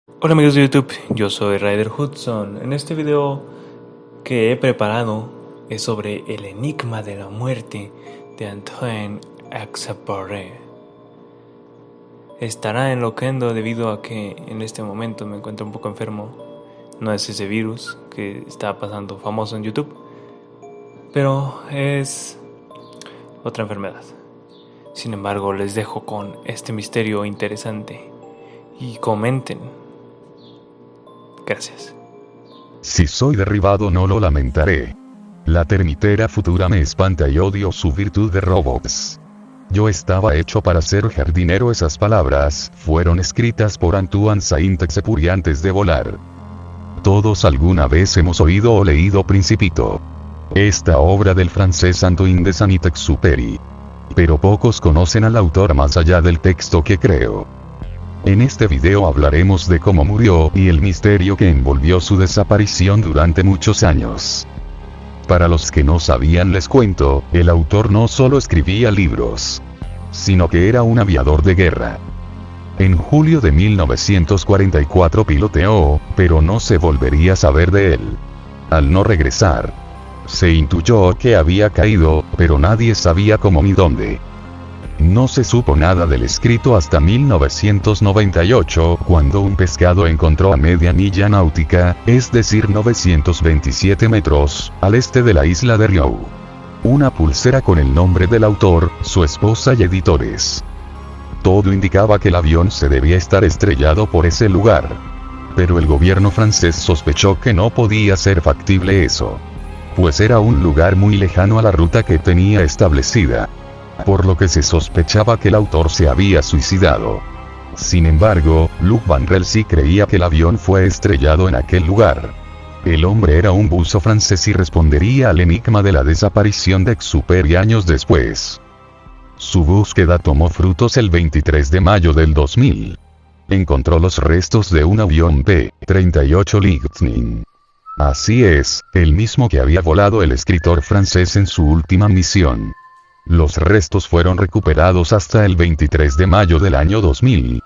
Hola amigos de YouTube, yo soy Ryder Hudson. En este video que he preparado es sobre el enigma de la muerte de Antoine Exupéry. Estará enloquendo debido a que en este momento me encuentro un poco enfermo. No es ese virus que está pasando famoso en YouTube, pero es otra enfermedad. Sin embargo, les dejo con este misterio interesante y comenten. Gracias. Si soy derribado no lo lamentaré. La termitera futura me espanta y odio su virtud de robots. Yo estaba hecho para ser jardinero. Esas palabras fueron escritas por Antoine Saint-Exupéry antes de volar. Todos alguna vez hemos oído o leído Principito. Esta obra del francés Antoine de Saint-Exupéry. Pero pocos conocen al autor más allá del texto que creo. En este video hablaremos de cómo murió y el misterio que envolvió su desaparición durante muchos años. Para los que no sabían les cuento, el autor no solo escribía libros, sino que era un aviador de guerra. En julio de 1944 piloteó, pero no se volvería a saber de él. Al no regresar, se intuyó que había caído, pero nadie sabía cómo ni dónde. No se supo nada del escrito hasta 1998, cuando un pescado encontró a media milla náutica, es decir 927 metros, al este de la isla de Riou, una pulsera con el nombre del autor, su esposa y editores. Todo indicaba que el avión se debía estar estrellado por ese lugar. Pero el gobierno francés sospechó que no podía ser factible eso, pues era un lugar muy lejano a la ruta que tenía establecida, por lo que se sospechaba que el autor se había suicidado. Sin embargo, Luc Vandrel sí creía que el avión fue estrellado en aquel lugar. El hombre era un buzo francés y respondería al enigma de la desaparición de Exupéry años después. Su búsqueda tomó frutos el 23 de mayo del 2000. Encontró los restos de un avión P-38 Lightning. Así es, el mismo que había volado el escritor francés en su última misión. Los restos fueron recuperados hasta el 23 de mayo del año 2000.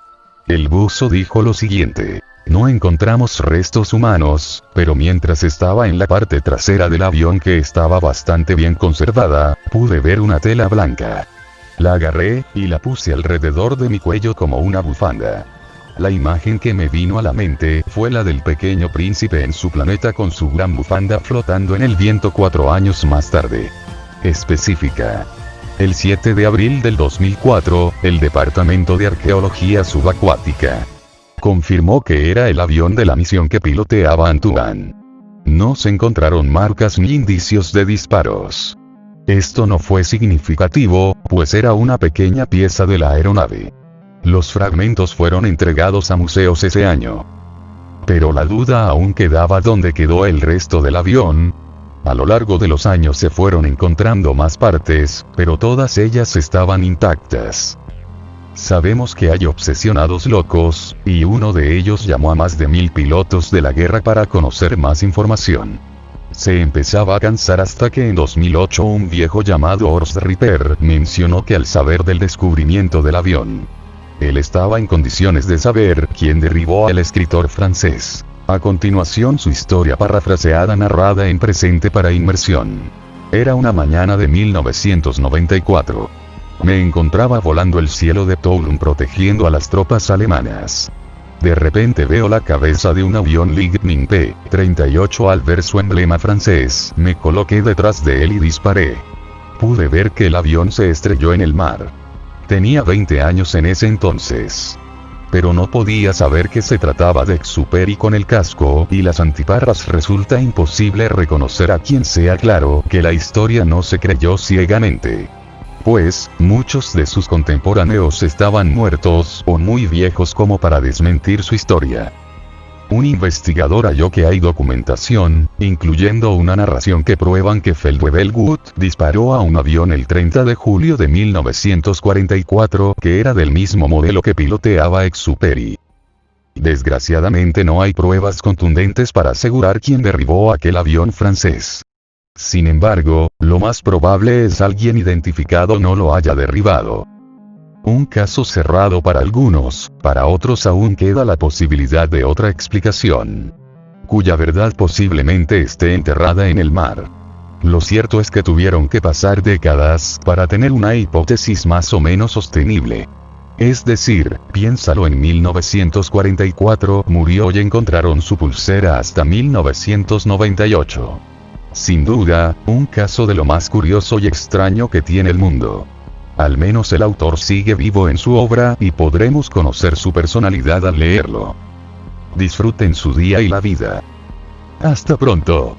El buzo dijo lo siguiente: no encontramos restos humanos, pero mientras estaba en la parte trasera del avión, que estaba bastante bien conservada, pude ver una tela blanca. La agarré, y la puse alrededor de mi cuello como una bufanda. La imagen que me vino a la mente fue la del pequeño príncipe en su planeta con su gran bufanda flotando en el viento 4 años más tarde. Específica. El 7 de abril del 2004, el Departamento de Arqueología Subacuática confirmó que era el avión de la misión que piloteaba Antoine. No se encontraron marcas ni indicios de disparos. Esto no fue significativo, pues era una pequeña pieza de la aeronave. Los fragmentos fueron entregados a museos ese año. Pero la duda aún quedaba: ¿dónde quedó el resto del avión? A lo largo de los años se fueron encontrando más partes, pero todas ellas estaban intactas. Sabemos que hay obsesionados locos, y uno de ellos llamó a más de 1000 pilotos de la guerra para conocer más información. Se empezaba a cansar hasta que en 2008 un viejo llamado Horst Ripper mencionó que al saber del descubrimiento del avión, él estaba en condiciones de saber quién derribó al escritor francés. A continuación, su historia parafraseada narrada en presente para inmersión. Era una mañana de 1994. Me encontraba volando el cielo de Toulon protegiendo a las tropas alemanas. De repente veo la cabeza de un avión Lightning P-38 al ver su emblema francés. Me coloqué detrás de él y disparé. Pude ver que el avión se estrelló en el mar. Tenía 20 años en ese entonces. Pero no podía saber que se trataba de Exupéry con el casco y las antiparras. Resulta imposible reconocer a quien sea. Claro que la historia no se creyó ciegamente, pues muchos de sus contemporáneos estaban muertos o muy viejos como para desmentir su historia. Un investigador halló que hay documentación, incluyendo una narración, que prueban que Feldwebel-Wood disparó a un avión el 30 de julio de 1944, que era del mismo modelo que piloteaba Exupéry. Desgraciadamente no hay pruebas contundentes para asegurar quién derribó aquel avión francés. Sin embargo, lo más probable es alguien identificado no lo haya derribado. Un caso cerrado para algunos, para otros aún queda la posibilidad de otra explicación, cuya verdad posiblemente esté enterrada en el mar. Lo cierto es que tuvieron que pasar décadas para tener una hipótesis más o menos sostenible. Es decir, piénsalo, en 1944 murió y encontraron su pulsera hasta 1998. Sin duda, un caso de lo más curioso y extraño que tiene el mundo. Al menos el autor sigue vivo en su obra y podremos conocer su personalidad al leerlo. Disfruten su día y la vida. Hasta pronto.